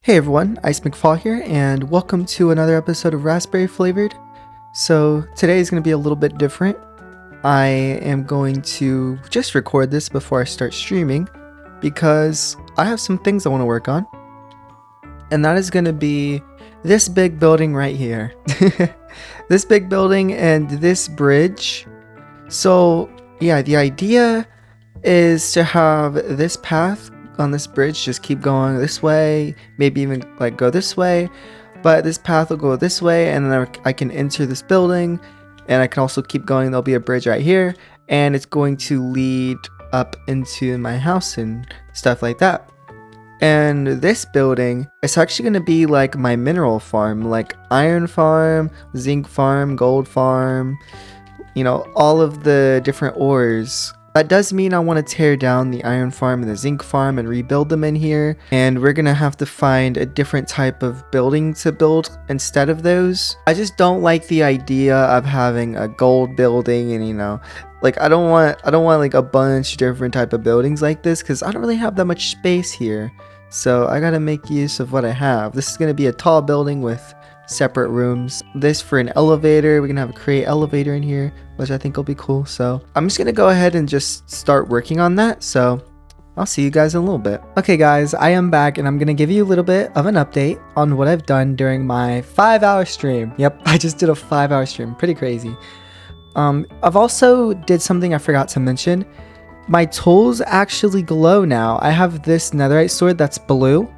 Hey everyone, Ice McFall here, and welcome to another episode of Raspberry Flavored. So today is going to be a little bit different. I am going to just record this before I start streaming because I have some things I want to work on. And that is going to be this big building right here. This big building and this bridge. So yeah, the idea is to have this path on this bridge just keep going this way, maybe even like go this way, but this path will go this way, and then I can enter this building, and I can also keep going. There'll be a bridge right here, and it's going to lead up into my house and stuff like that. And this building, it's actually going to be like my mineral farm, like iron farm, zinc farm, gold farm, you know, all of the different ores. That does mean I want to tear down the iron farm and the zinc farm and rebuild them in here. And we're going to have to find a different type of building to build instead of those. I just don't like the idea of having a gold building and, you know, like I don't want like a bunch of different type of buildings like this because I don't really have that much space here. So I got to make use of what I have. This is going to be a tall building with separate rooms. This for an elevator. We're gonna have a create elevator in here, which I think will be cool. So I'm just gonna go ahead and just start working on that. So I'll see you guys in a little bit. Okay guys, I am back and I'm gonna give you a little bit of an update on what I've done during my 5-hour stream. Yep, I just did a 5-hour stream. Pretty crazy. I've also did something I forgot to mention. My tools actually glow now. I have this netherite sword that's blue,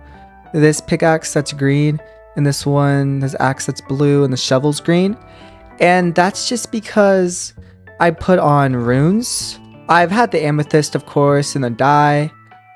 this pickaxe that's green, and this one, this axe that's blue, and the shovel's green. And that's just because I put on runes. I've had the amethyst, of course, and the dye.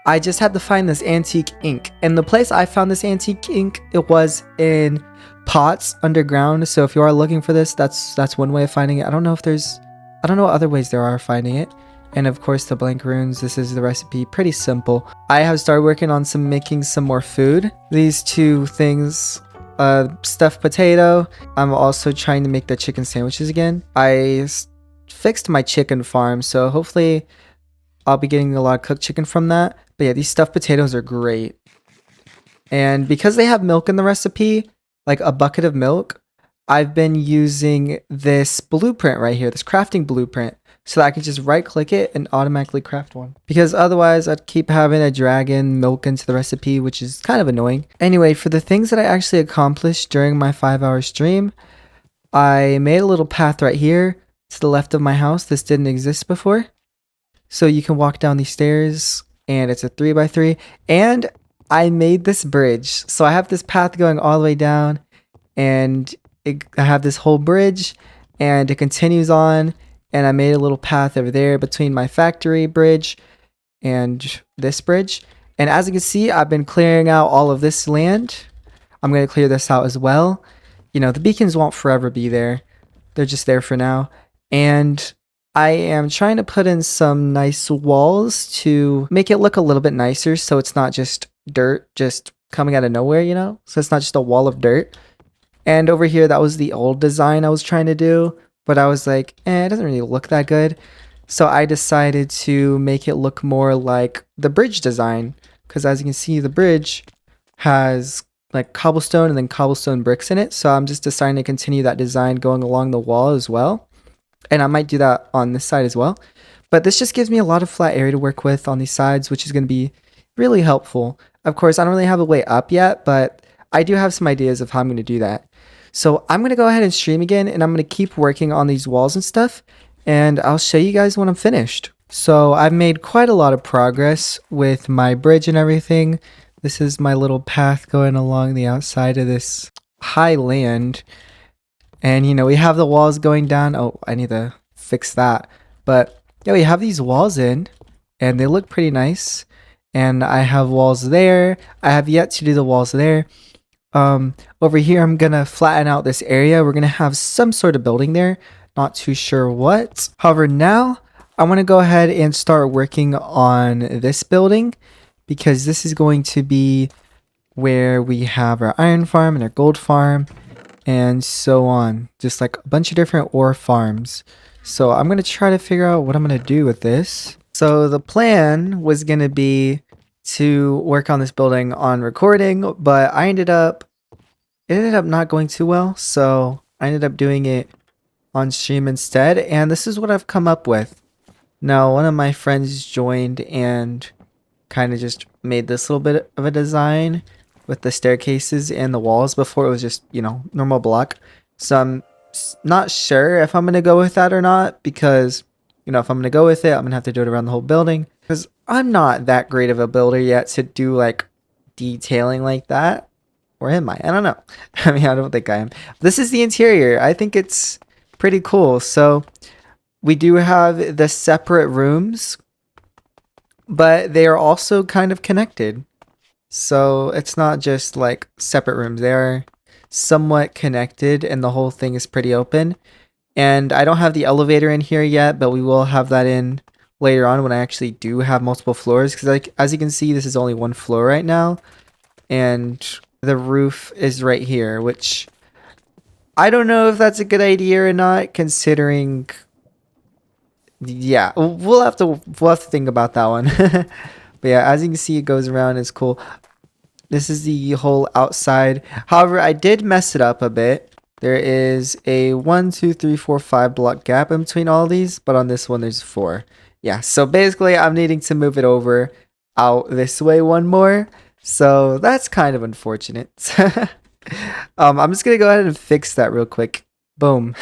I just had to find this antique ink. And the place I found this antique ink, it was in pots underground. So if you are looking for this, that's one way of finding it. I don't know what other ways there are of finding it. And of course the blank runes, this is the recipe, pretty simple. I have started working on making some more food. These two things, stuffed potato. I'm also trying to make the chicken sandwiches again. I fixed my chicken farm, so hopefully I'll be getting a lot of cooked chicken from that. But yeah, these stuffed potatoes are great. And because they have milk in the recipe, like a bucket of milk, I've been using this blueprint right here, this crafting blueprint, so that I can just right click it and automatically craft one. Because otherwise I'd keep having to drag in milk into the recipe, which is kind of annoying. Anyway, for the things that I actually accomplished during my 5-hour stream, I made a little path right here to the left of my house. This didn't exist before. So you can walk down these stairs and it's a 3x3. And I made this bridge. So I have this path going all the way down and I have this whole bridge and it continues on. And I made a little path over there between my factory bridge and this bridge. And as you can see, I've been clearing out all of this land. I'm going to clear this out as well. You know, the beacons won't forever be there. They're just there for now. And I am trying to put in some nice walls to make it look a little bit nicer. So it's not just dirt just coming out of nowhere, you know? So it's not just a wall of dirt. And over here, that was the old design I was trying to do. But I was like, it doesn't really look that good. So I decided to make it look more like the bridge design. Because as you can see, the bridge has like cobblestone and then cobblestone bricks in it. So I'm just deciding to continue that design going along the wall as well. And I might do that on this side as well. But this just gives me a lot of flat area to work with on these sides, which is going to be really helpful. Of course, I don't really have a way up yet, but I do have some ideas of how I'm going to do that. So I'm going to go ahead and stream again, and I'm going to keep working on these walls and stuff, and I'll show you guys when I'm finished. So I've made quite a lot of progress with my bridge and everything. This is my little path going along the outside of this high land. And, you know, we have the walls going down. Oh, I need to fix that. But, yeah, we have these walls in, and they look pretty nice. And I have walls there. I have yet to do the walls there. Over here, I'm gonna flatten out this area. We're gonna have some sort of building there. Not too sure what. However, now I want to go ahead and start working on this building because this is going to be where we have our iron farm and our gold farm and so on. Just like a bunch of different ore farms. So I'm gonna try to figure out what I'm gonna do with this. So the plan was gonna be to work on this building on recording, but it ended up not going too well, so I ended up doing it on stream instead, and this is what I've come up with. Now, one of my friends joined and kind of just made this little bit of a design with the staircases and the walls. Before it was just, normal block. So I'm not sure if I'm going to go with that or not, because, if I'm going to go with it, I'm going to have to do it around the whole building, because I'm not that great of a builder yet to do like detailing like that. Or am I? I don't know. I mean, I don't think I am. This is the interior. I think it's pretty cool. So we do have the separate rooms, but they are also kind of connected. So it's not just like separate rooms. They are somewhat connected, and the whole thing is pretty open. And I don't have the elevator in here yet, but we will have that in later on when I actually do have multiple floors. Because like, as you can see, this is only one floor right now. And the roof is right here, which I don't know if that's a good idea or not, considering, yeah, we'll have to think about that one. But yeah, as you can see, it goes around. It's cool. This is the whole outside. However, I did mess it up a bit. There is a 1, 2, 3, 4, 5 block gap in between all these, but on this one there's 4. Yeah, so basically I'm needing to move it over out this way one more. So that's kind of unfortunate. I'm just gonna go ahead and fix that real quick. Boom.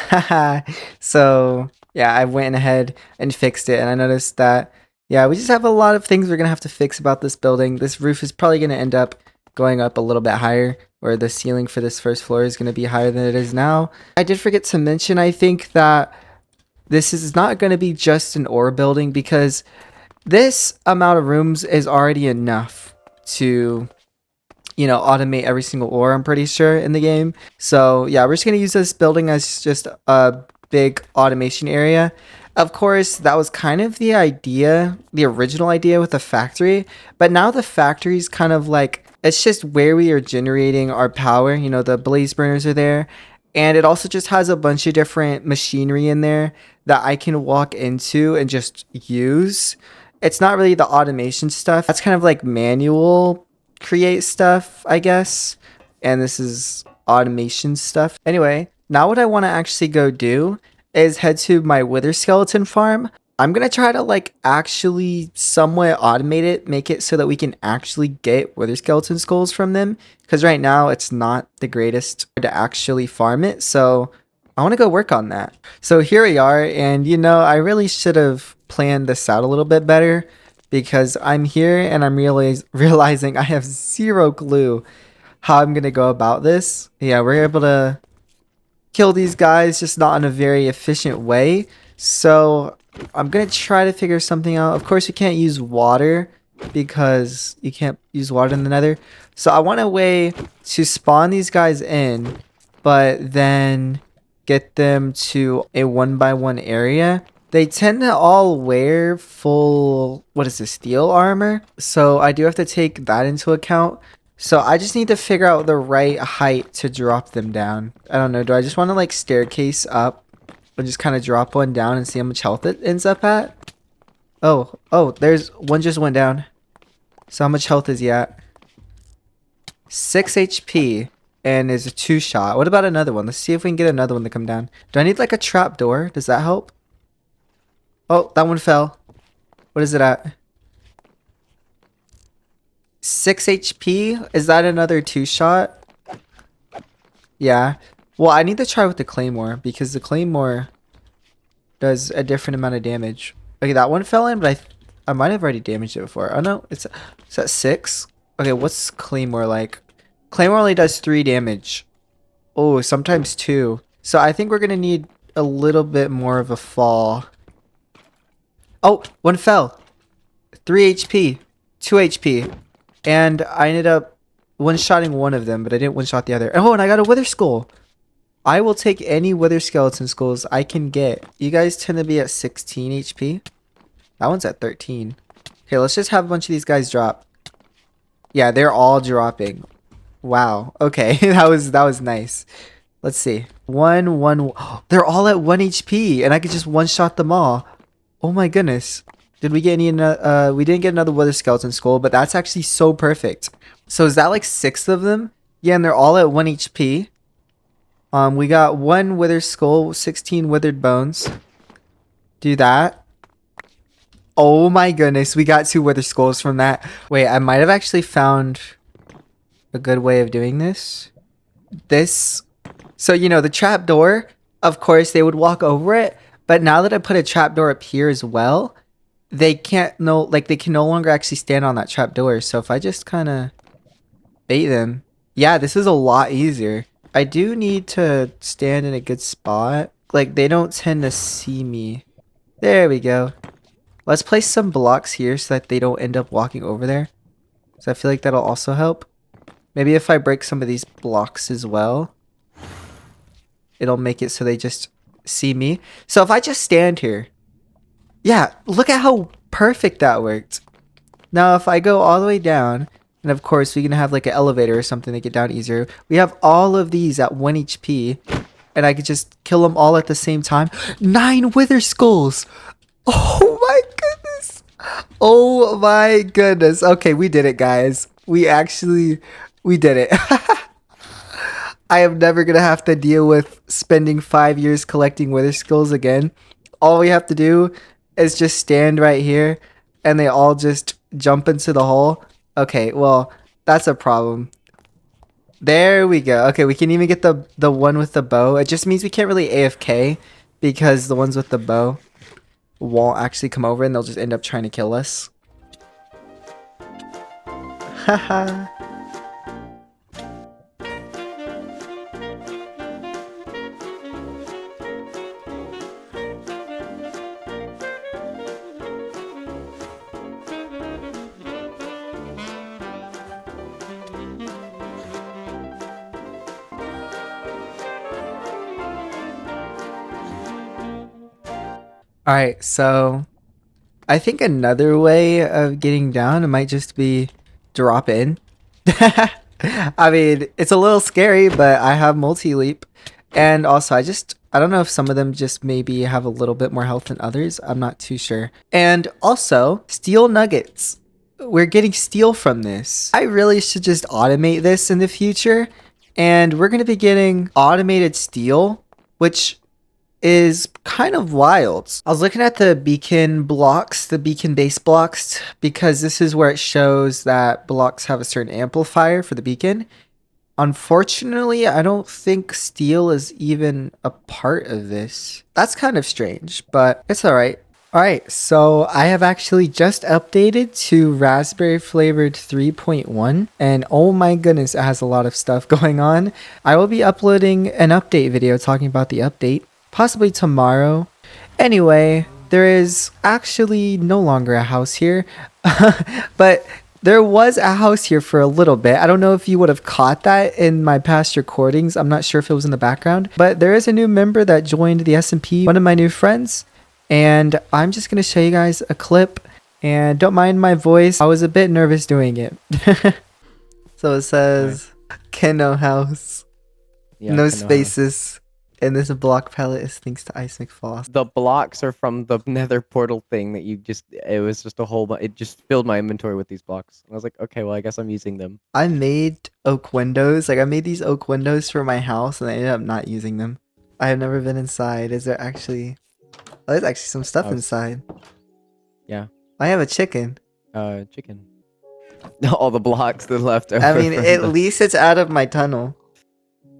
So yeah, I went ahead and fixed it, and I noticed that, yeah, we just have a lot of things we're gonna have to fix about this building. This roof is probably gonna end up going up a little bit higher, or the ceiling for this first floor is gonna be higher than it is now. I did forget to mention, I think that this is not gonna be just an ore building, because this amount of rooms is already enough to, automate every single ore, I'm pretty sure, in the game. So yeah, we're just going to use this building as just a big automation area. Of course, that was kind of the idea, the original idea with the factory, but now the factory is kind of like, it's just where we are generating our power. The blaze burners are there, and it also just has a bunch of different machinery in there that I can walk into and just use. It's not really the automation stuff. That's kind of like manual create stuff, I guess. And this is automation stuff. Anyway, now what I want to actually go do is head to my wither skeleton farm. I'm going to try to like actually somewhat automate it, make it so that we can actually get wither skeleton skulls from them. Because right now it's not the greatest to actually farm it. So I want to go work on that. So here we are, and I really should have planned this out a little bit better, because I'm here and I'm realizing I have zero clue how I'm going to go about this. Yeah, we're able to kill these guys, just not in a very efficient way. So I'm going to try to figure something out. Of course, you can't use water, because you can't use water in the nether. So I want a way to spawn these guys in, but then get them to a 1x1 area. They tend to all wear full, what is this, steel armor? So I do have to take that into account. So I just need to figure out the right height to drop them down. I don't know, do I just want to like staircase up and just kind of drop one down and see how much health it ends up at? Oh, there's one just went down. So how much health is he at? 6 HP. And is a 2-shot. What about another one? Let's see if we can get another one to come down. Do I need like a trap door? Does that help? Oh, that one fell. What is it at? 6 HP? Is that another 2-shot? Yeah. Well, I need to try with the claymore, because the claymore does a different amount of damage. Okay, that one fell in, but I might have already damaged it before. Oh no, it's at 6. Okay, what's claymore like? Claymore only does 3 damage. Oh, sometimes 2. So I think we're going to need a little bit more of a fall. Oh, one fell. 3 HP. 2 HP. And I ended up one-shotting one of them, but I didn't one-shot the other. Oh, and I got a wither skull. I will take any wither skeleton skulls I can get. You guys tend to be at 16 HP. That one's at 13. Okay, let's just have a bunch of these guys drop. Yeah, they're all dropping. Wow. Okay, that was nice. Let's see. They're all at 1 HP, and I could just one-shot them all. Oh my goodness. Did we get any? We didn't get another wither skeleton skull, but that's actually so perfect. So is that like 6 of them? Yeah, and they're all at 1 HP. We got 1 withered skull, 16 withered bones. Do that. Oh my goodness, we got 2 withered skulls from that. Wait, I might have actually found a good way of doing this. So you know, the trapdoor, of course, they would walk over it, but now that I put a trapdoor up here as well, they can no longer actually stand on that trapdoor. So if I just kind of bait them, yeah, this is a lot easier. I do need to stand in a good spot. Like, they don't tend to see me. There we go. Let's place some blocks here so that they don't end up walking over there. So I feel like that'll also help. Maybe if I break some of these blocks as well, it'll make it so they just see me. So if I just stand here, yeah, look at how perfect that worked. Now if I go all the way down, and of course we can have like an elevator or something to get down easier. We have all of these at 1 HP, and I could just kill them all at the same time. 9 wither skulls! Oh my goodness! Oh my goodness. Okay, we did it, guys. We did it. I am never gonna have to deal with spending 5 years collecting wither skulls again. All we have to do is just stand right here and they all just jump into the hole. Okay, well, that's a problem. There we go. Okay, we can even get the one with the bow. It just means we can't really AFK because the ones with the bow won't actually come over and they'll just end up trying to kill us. Haha. Alright, so I think another way of getting down, it might just be drop in. I mean, it's a little scary, but I have multi-leap. And also, I don't know if some of them just maybe have a little bit more health than others. I'm not too sure. And also, steel nuggets. We're getting steel from this. I really should just automate this in the future. And we're going to be getting automated steel, which is kind of wild. I was looking at the beacon blocks, the beacon base blocks, because this is where it shows that blocks have a certain amplifier for the beacon. Unfortunately, I don't think steel is even a part of this. That's kind of strange, but it's alright. Alright, so I have actually just updated to Raspberry Flavoured 3.1, and oh my goodness, it has a lot of stuff going on. I will be uploading an update video talking about the update, possibly tomorrow. Anyway, there is actually no longer a house here, but there was a house here for a little bit. I don't know if you would have caught that in my past recordings. I'm not sure if it was in the background, but there is a new member that joined the SMP, one of my new friends, and I'm just going to show you guys a clip, and don't mind my voice. I was a bit nervous doing it. So it says, Keno house, yeah, no spaces. And this block palette is thanks to Ice McFoss. The blocks are from the nether portal thing that it was just a whole it just filled my inventory with these blocks. And I was like, okay, well, I guess I'm using them. I made oak windows. Like, I made these oak windows for my house and I ended up not using them. I have never been inside. Is there actually... Oh, there's actually some stuff inside. Yeah. I have a chicken. Chicken. All the blocks that left over. I mean, at least it's out of my tunnel.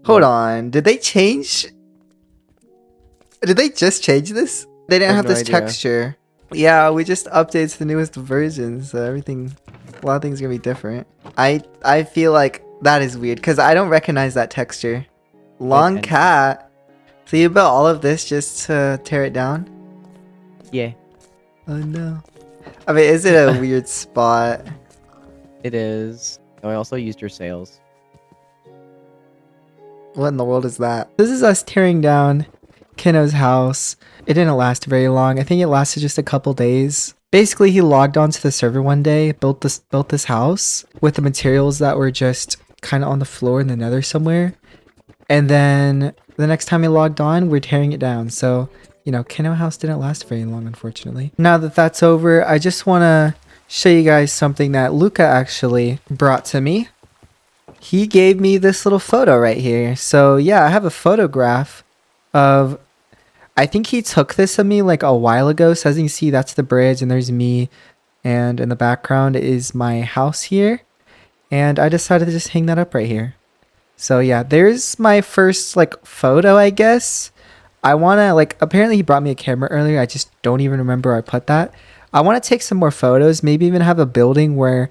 Hold on. Did they change... Did they just change this? They didn't have this texture. Yeah, we just updated to the newest version, so a lot of things are gonna be different. I feel like that is weird because I don't recognize that texture. Long cat. So you built all of this just to tear it down? Yeah. Oh no. I mean, is it a weird spot? It is. Oh, I also used your sails. What in the world is that? This is us tearing down Keno's house. It didn't last very long. I think it lasted just a couple days. Basically, he logged onto the server one day, built this house with the materials that were just kind of on the floor in the nether somewhere. And then the next time he logged on, we're tearing it down. So Keno House didn't last very long, unfortunately. Now that that's over, I just want to show you guys something that Luca actually brought to me. He gave me this little photo right here. So yeah, I have a photograph of, I think he took this of me like a while ago. So as you can see, that's the bridge and there's me. And in the background is my house here. And I decided to just hang that up right here. So yeah, there's my first like photo, I guess. I want to like, apparently he brought me a camera earlier. I just don't even remember where I put that. I want to take some more photos, maybe even have a building where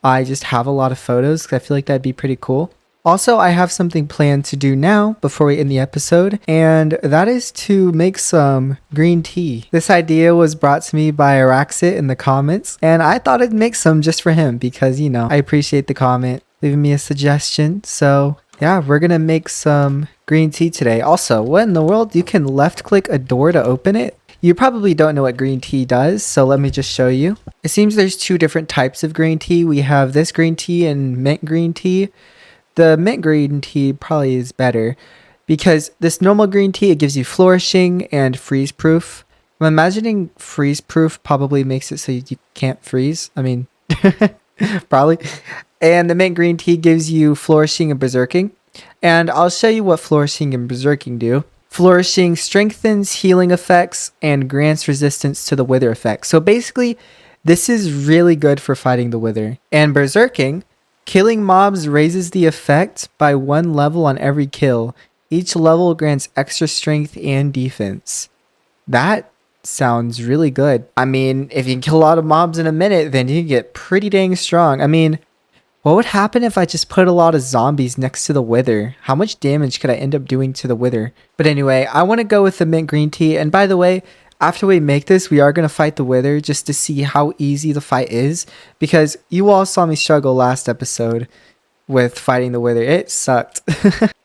I just have a lot of photos because I feel like that'd be pretty cool. Also, I have something planned to do now before we end the episode, and that is to make some green tea. This idea was brought to me by Araxit in the comments, and I thought I'd make some just for him because, I appreciate the comment, leaving me a suggestion. So yeah, we're gonna make some green tea today. Also, what in the world? You can left click a door to open it? You probably don't know what green tea does, so let me just show you. It seems there's two different types of green tea. We have this green tea and mint green tea. The mint green tea probably is better because this normal green tea, it gives you flourishing and freeze proof. I'm imagining freeze proof probably makes it so you can't freeze. I mean, probably. And the mint green tea gives you flourishing and berserking. And I'll show you what flourishing and berserking do. Flourishing strengthens healing effects and grants resistance to the wither effect. So basically, this is really good for fighting the wither. And berserking, killing mobs raises the effect by 1 level on every kill. Each level grants extra strength and defense. That sounds really good. I mean, if you can kill a lot of mobs in a minute, then you can get pretty dang strong. I mean, what would happen if I just put a lot of zombies next to the wither? How much damage could I end up doing to the wither? But anyway, I want to go with the mint green tea. And by the way, after we make this, we are going to fight the wither just to see how easy the fight is. Because you all saw me struggle last episode with fighting the wither. It sucked.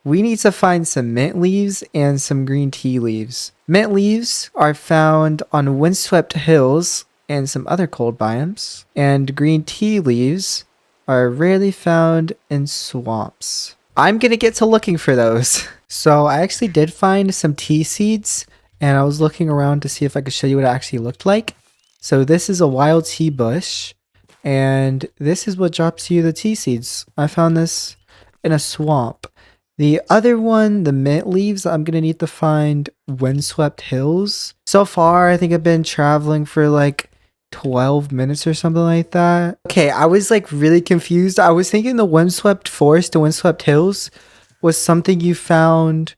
We need to find some mint leaves and some green tea leaves. Mint leaves are found on windswept hills and some other cold biomes. And green tea leaves are rarely found in swamps. I'm gonna get to looking for those. So I actually did find some tea seeds and I was looking around to see if I could show you what it actually looked like. So this is a wild tea bush and this is what drops you the tea seeds. I found this in a swamp. The other one, the mint leaves, I'm gonna need to find windswept hills. So far, I think I've been traveling for like 12 minutes or something like that. Okay, I was like really confused. I was thinking the windswept forest, the windswept hills was something you found.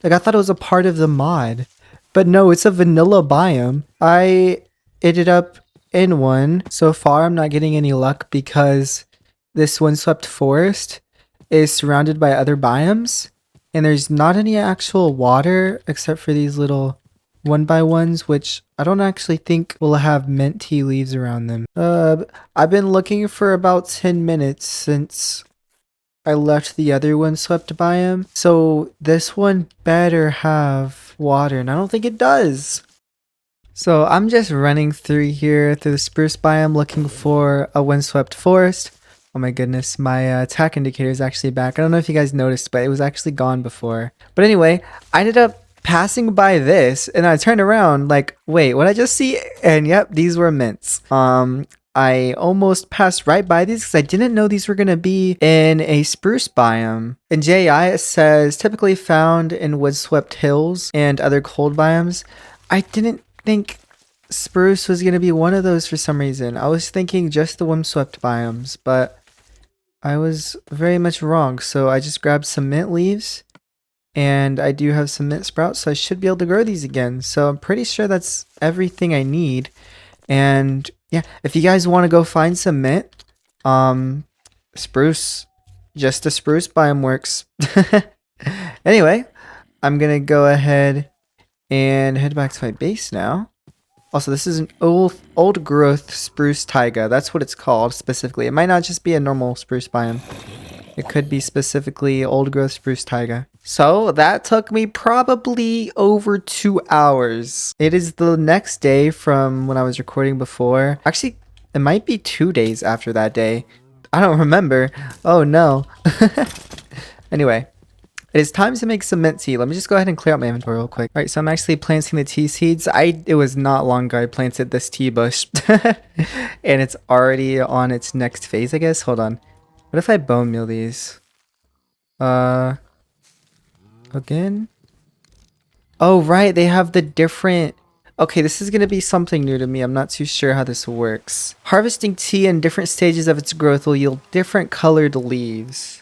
Like I thought it was a part of the mod. But no, it's a vanilla biome. I ended up in one. So far, I'm not getting any luck because this windswept forest is surrounded by other biomes. And there's not any actual water except for these little 1x1s, which I don't actually think will have mint tea leaves around them. I've been looking for about 10 minutes since I left the other windswept biome. So this one better have water, and I don't think it does. So I'm just running through here through the spruce biome looking for a windswept forest. Oh my goodness, my attack indicator is actually back. I don't know if you guys noticed, but it was actually gone before. But anyway, I ended up passing by this and I turned around like, wait, what did I just see? And yep, these were mints. I almost passed right by these because I didn't know these were going to be in a spruce biome. In JI, it says typically found in windswept hills and other cold biomes. I didn't think spruce was going to be one of those for some reason. I was thinking just the windswept biomes, but I was very much wrong. So I just grabbed some mint leaves. And I do have some mint sprouts, so I should be able to grow these again. So I'm pretty sure that's everything I need. And yeah, if you guys want to go find some mint, spruce, just a spruce biome works. Anyway, I'm gonna go ahead and head back to my base now. Also, this is an old growth spruce taiga. That's what it's called specifically. It might not just be a normal spruce biome. It could be specifically old growth spruce taiga. So that took me probably over 2 hours. It is the next day from when I was recording before. Actually, it might be 2 days after that day. I don't remember. Oh no. Anyway, It is time to make some mint tea. Let me just go ahead and clear out my inventory real quick. All right, so I'm actually planting the tea seeds. It was not long ago I planted this tea bush. And it's already on its next phase, I guess. Hold on. What if I bone meal these? Again? Oh, right. They have the different... Okay, this is going to be something new to me. I'm not too sure how this works. Harvesting tea in different stages of its growth will yield different colored leaves.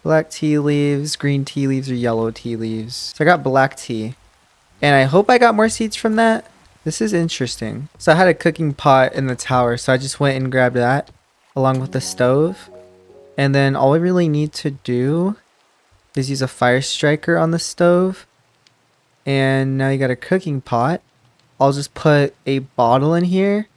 Black tea leaves, green tea leaves, or yellow tea leaves. So I got black tea. And I hope I got more seeds from that. This is interesting. So I had a cooking pot in the tower, so I just went and grabbed that along with the stove. And then all we really need to do is use a fire striker on the stove. And now you got a cooking pot. I'll just put a bottle in here.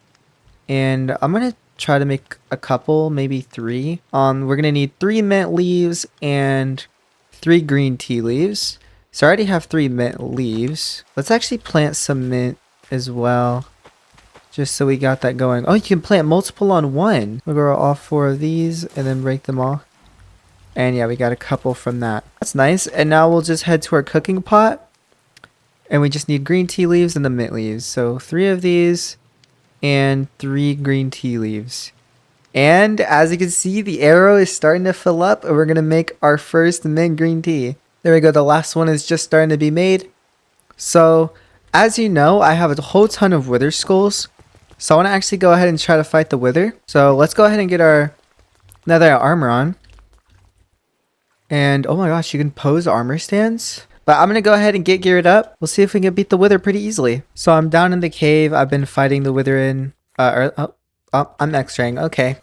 And I'm going to try to make a couple, maybe 3. We're going to need 3 mint leaves and 3 green tea leaves. So I already have 3 mint leaves. Let's actually plant some mint as well. Just so we got that going. Oh, you can plant multiple on one. We'll grow all 4 of these and then break them off. And yeah, we got a couple from that. That's nice. And now we'll just head to our cooking pot. And we just need green tea leaves and the mint leaves. So 3 of these and 3 green tea leaves. And as you can see, the arrow is starting to fill up and we're going to make our first mint green tea. There we go. The last one is just starting to be made. So as you know, I have a whole ton of wither skulls. So I want to actually go ahead and try to fight the wither. So let's go ahead and get our nether armor on. And oh my gosh, you can pose armor stands. But I'm going to go ahead and get geared up. We'll see if we can beat the wither pretty easily. So I'm down in the cave. I've been fighting the wither in... I'm X-raying. Okay.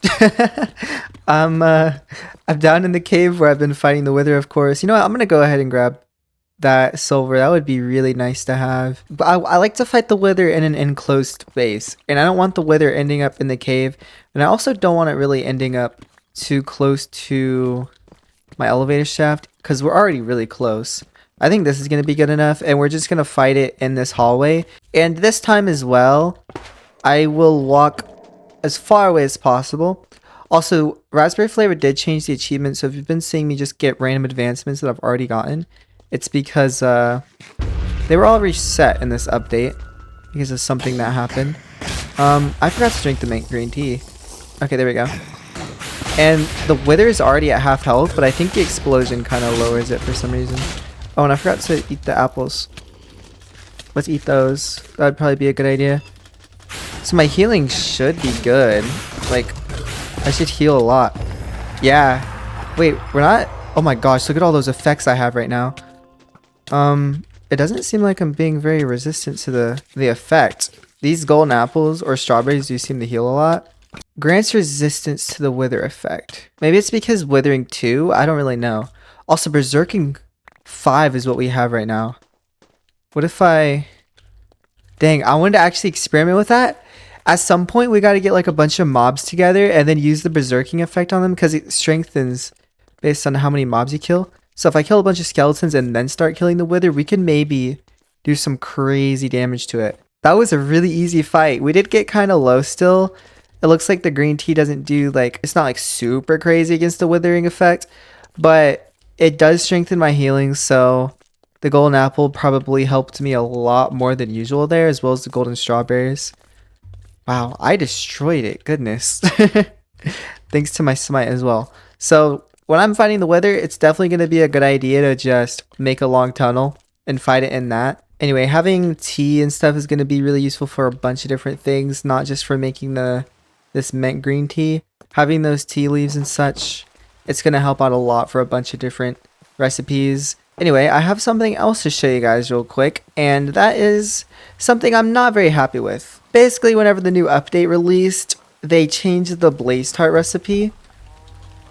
I'm down in the cave where I've been fighting the wither, of course. You know what? I'm going to go ahead and grab that silver. That would be really nice to have. But I like to fight the wither in an enclosed space. And I don't want the wither ending up in the cave. And I also don't want it really ending up too close to my elevator shaft. Because we're already really close. I think this is going to be good enough, and we're just going to fight it in this hallway. And this time as well, I will walk as far away as possible. Also, Raspberry Flavoured did change the achievement, so if you've been seeing me just get random advancements that I've already gotten, it's because they were all reset in this update because of something that happened. I forgot to drink the mint green tea. Okay, there we go. And the wither is already at half health, but I think the explosion kind of lowers it for some reason. Oh, and I forgot to eat the apples. Let's eat those. That would probably be a good idea. So my healing should be good. Like, I should heal a lot. Yeah. Wait, we're not... Oh my gosh, look at all those effects I have right now. It doesn't seem like I'm being very resistant to the effect. These golden apples or strawberries do seem to heal a lot. Grants resistance to the wither effect. Maybe it's because withering 2? I don't really know. Also, berserking 5 is what we have right now. What if I... Dang, I wanted to actually experiment with that. At some point, we got to get like a bunch of mobs together and then use the berserking effect on them because it strengthens based on how many mobs you kill. So if I kill a bunch of skeletons and then start killing the wither, we can maybe do some crazy damage to it. That was a really easy fight. We did get kind of low still. It looks like the green tea doesn't do like... It's not like super crazy against the withering effect, but it does strengthen my healing, so the golden apple probably helped me a lot more than usual there, as well as the golden strawberries. Wow, I destroyed it. Goodness. Thanks to my smite as well. So when I'm fighting the wither, it's definitely going to be a good idea to just make a long tunnel and fight it in that. Anyway, having tea and stuff is going to be really useful for a bunch of different things, not just for making this mint green tea. Having those tea leaves and such, it's going to help out a lot for a bunch of different recipes. Anyway, I have something else to show you guys real quick, and that is something I'm not very happy with. Basically, whenever the new update released, they changed the blaze tart recipe.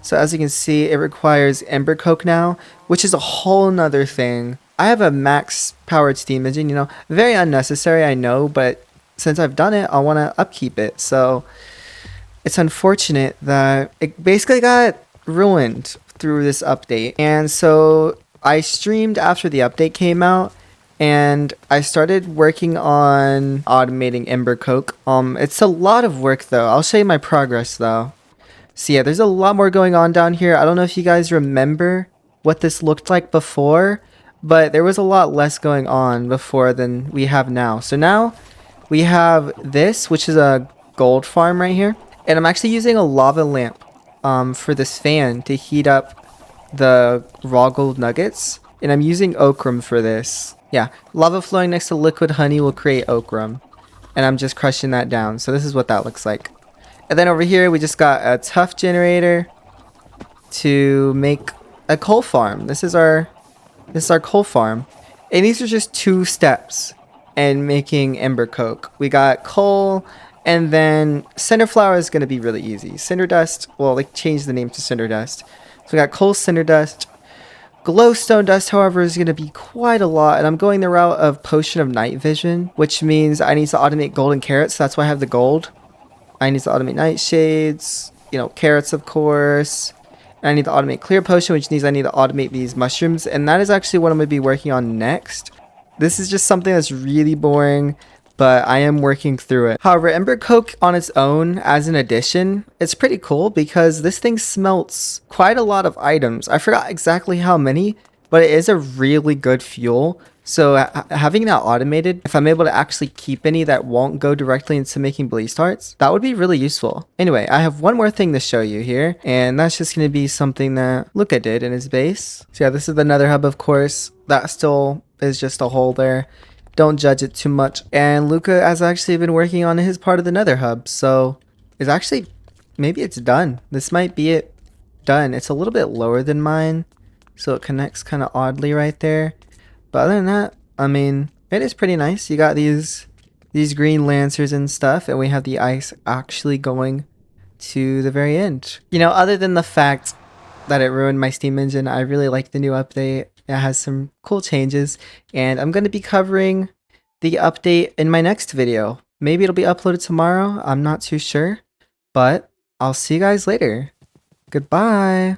So as you can see, it requires ember coke now, which is a whole nother thing. I have a max powered steam engine, you know, very unnecessary, I know, but since I've done it, I want to upkeep it. So it's unfortunate that it basically got ruined through this update. And so I streamed after the update came out, and I started working on automating ember coke. It's a lot of work though. I'll show you my progress though. So yeah, there's a lot more going on down here. I don't know if you guys remember what this looked like before, but there was a lot less going on before than we have now. So now we have this, which is a gold farm right here, and I'm actually using a lava lamp for this fan to heat up the raw gold nuggets, and I'm using ochrum for this. Yeah, lava flowing next to liquid honey will create ochrum, and I'm just crushing that down. So this is what that looks like. And then over here we just got a tuff generator to make a coal farm. This is our coal farm, and these are just 2 steps in making ember coke. We got coal, and then cinder flour is going to be really easy. Cinder dust, well, like change the name to cinder dust. So we got coal, cinder dust. Glowstone dust, however, is going to be quite a lot, and I'm going the route of potion of night vision, which means I need to automate golden carrots. That's why I have the gold. I need to automate nightshades, you know, carrots, of course. And I need to automate clear potion, which means I need to automate these mushrooms, and that is actually what I'm going to be working on next. This is just something that's really boring, but I am working through it. However, ember coke on its own as an addition, it's pretty cool because this thing smelts quite a lot of items. I forgot exactly how many, but it is a really good fuel. So having that automated, if I'm able to actually keep any that won't go directly into making blaze tarts, that would be really useful. Anyway, I have one more thing to show you here, and that's just going to be something that Luca did in his base. So yeah, this is the nether hub, of course. That still is just a hole there. Don't judge it too much. And Luca has actually been working on his part of the nether hub, so it's actually, maybe it's done. This might be it done. It's a little bit lower than mine, so it connects kind of oddly right there. But other than that, I mean, it is pretty nice. You got these green lancers and stuff, and we have the ice actually going to the very end. You know, other than the fact that it ruined my Steam engine, I really like the new update. It has some cool changes, and I'm going to be covering the update in my next video. Maybe it'll be uploaded tomorrow. I'm not too sure, but I'll see you guys later. Goodbye.